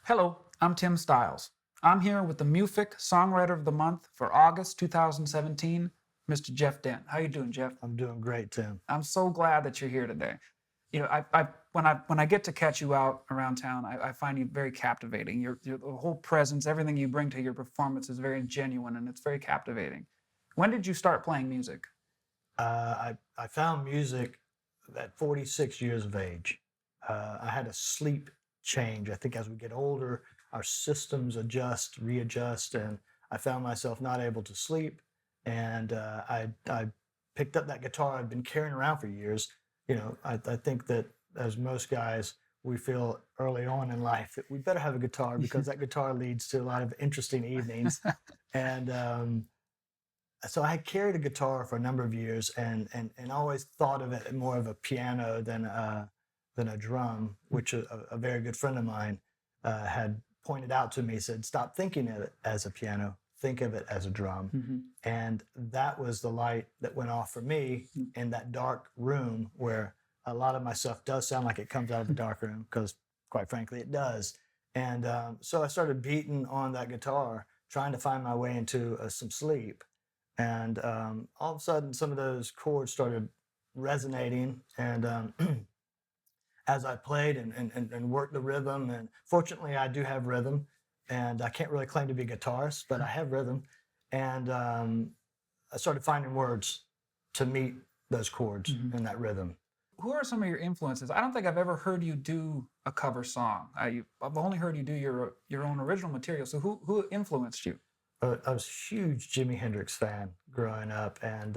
Hello, I'm Tim Stiles. I'm here with the MUFIC Songwriter of the Month for August 2017, Mr. Jeff Dent. How you doing, Jeff? I'm doing great, Tim. I'm so glad that you're here today. You know, when I get to catch you out around town, I find you very captivating. Your the whole presence, everything you bring to your performance is very genuine and it's very captivating. When did you start playing music? I found music at 46 years of age. I had a sleep change. I think as we get older, our systems readjust, and I found myself not able to sleep. And I picked up that guitar I'd been carrying around for years. You know, I think that as most guys, we feel early on in life that we better have a guitar because that guitar leads to a lot of interesting evenings. And so I had carried a guitar for a number of years and always thought of it more of a piano than a drum, which a very good friend of mine had pointed out to me, said, stop thinking of it as a piano, think of it as a drum. Mm-hmm. And that was the light that went off for me in that dark room where a lot of my stuff does sound like it comes out of a dark room, because quite frankly, it does. And so I started beating on that guitar, trying to find my way into some sleep. And all of a sudden, some of those chords started resonating. And as I played and worked the rhythm, and fortunately, I do have rhythm. And I can't really claim to be a guitarist, but I have rhythm. And I started finding words to meet those chords in that rhythm. Who are some of your influences? I don't think I've ever heard you do a cover song. I've only heard you do your own original material. So who influenced you? I was a huge Jimi Hendrix fan growing up, and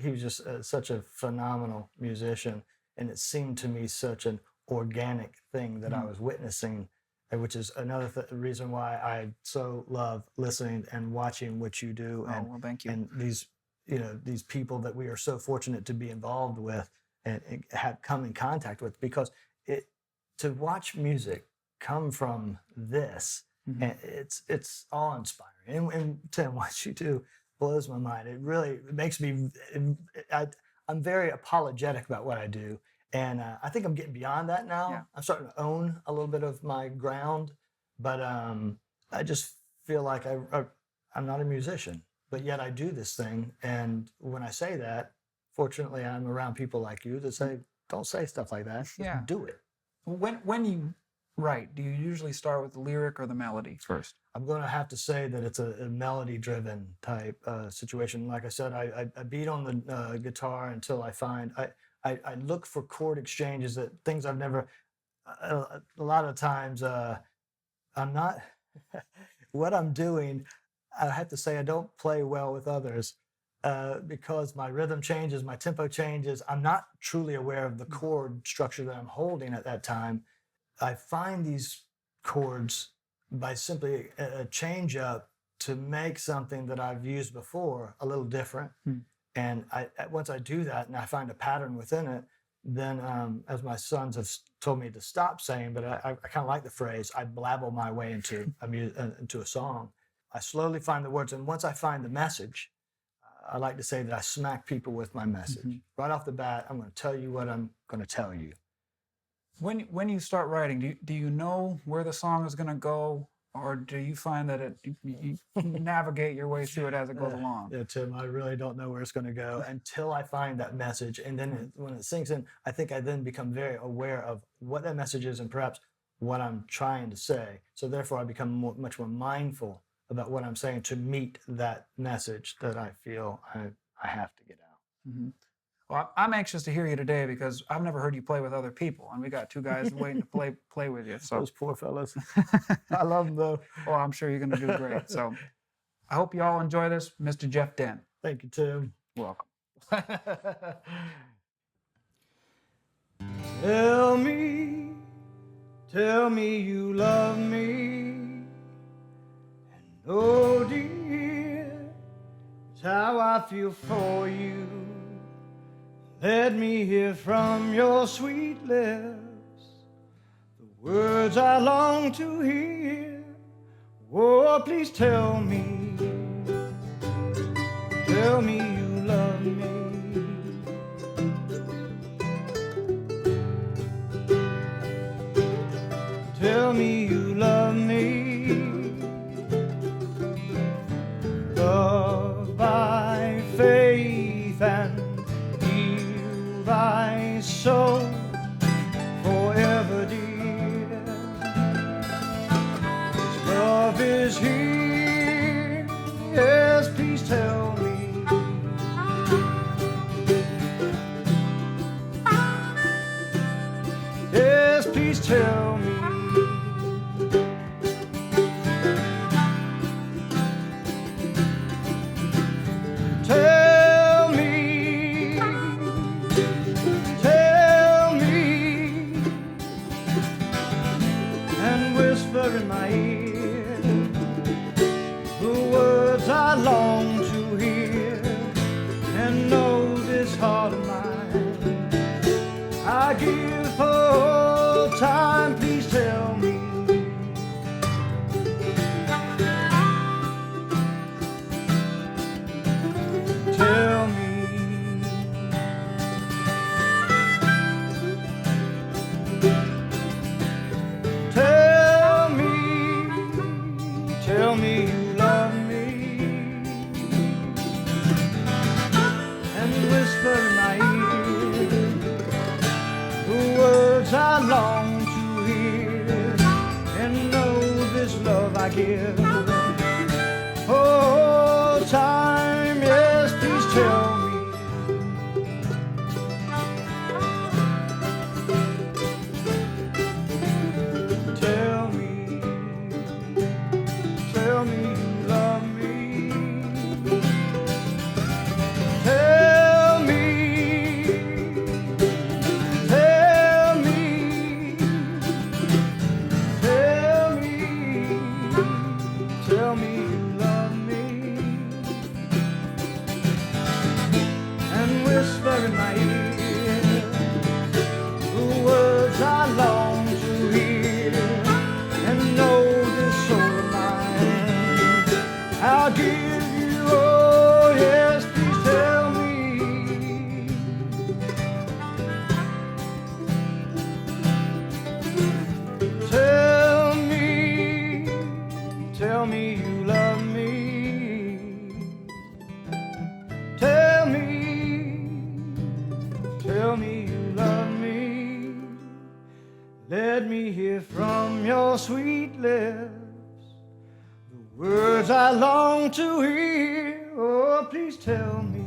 he was just such a phenomenal musician. And it seemed to me such an organic thing that I was witnessing, which is another reason why I so love listening and watching what you do. Oh, well, thank you. And these people that we are so fortunate to be involved with and have come in contact with, because to watch music come from this, and it's awe-inspiring. And Tim, what you do blows my mind. It really makes me. I'm very apologetic about what I do, and I think I'm getting beyond that now. Yeah. I'm starting to own a little bit of my ground, but I just feel like I'm not a musician, but yet I do this thing. And when I say that, fortunately, I'm around people like you that say, "Don't say stuff like that. Yeah. Just do it." When you write, do you usually start with the lyric or the melody first? I'm going to have to say that it's a melody-driven type situation. Like I said, I beat on the guitar until I find I look for chord exchanges, that things I've never. A lot of times, I'm not. What I'm doing, I have to say, I don't play well with others because my rhythm changes, my tempo changes. I'm not truly aware of the chord structure that I'm holding at that time. I find these chords by simply a change up to make something that I've used before a little different. And once I do that and I find a pattern within it, then as my sons have told me to stop saying, but I kind of like the phrase, I blabble my way into a song. I slowly find the words, and once I find the message, I like to say that I smack people with my message. Right off the bat, I'm going to tell you what I'm going to tell you. When you start writing, do you know where the song is going to go, or do you find that you navigate your way through it as it goes along? Yeah, Tim, I really don't know where it's going to go until I find that message. And then when it sinks in, I think I then become very aware of what that message is and perhaps what I'm trying to say. So therefore, I become much more mindful about what I'm saying to meet that message that I feel I have to get out. Well, I'm anxious to hear you today because I've never heard you play with other people, and we got two guys waiting to play with you. So those poor fellas. I love them though. Well, I'm sure you're going to do great. So I hope you all enjoy this, Mr. Jeff Dent. Thank you, Tim. Welcome. Tell me you love me, and oh dear, it's how I feel for you. Let me hear from your sweet lips the words I long to hear. Oh, please tell me you love me. Tell me you Tell me, and whisper in my ear the words I long to hear, and know this heart of mine I give for all time. Please tell me. Tell me. Tell me. Tell me you love me, and whisper in my ear the words I long to hear, and know this love I give oh time. Yes, please tell me. Tell me. Tell me you love me. Tell me. Tell me. Tell me. Tell me you love me, and whisper in my ear the words I long to hear, and know this soul of mine I'll give you. Oh yes, please tell me. Tell me. Tell me you love me. Tell me. Tell me you love me. Let me hear from your sweet lips the words I long to hear. Oh, please tell me.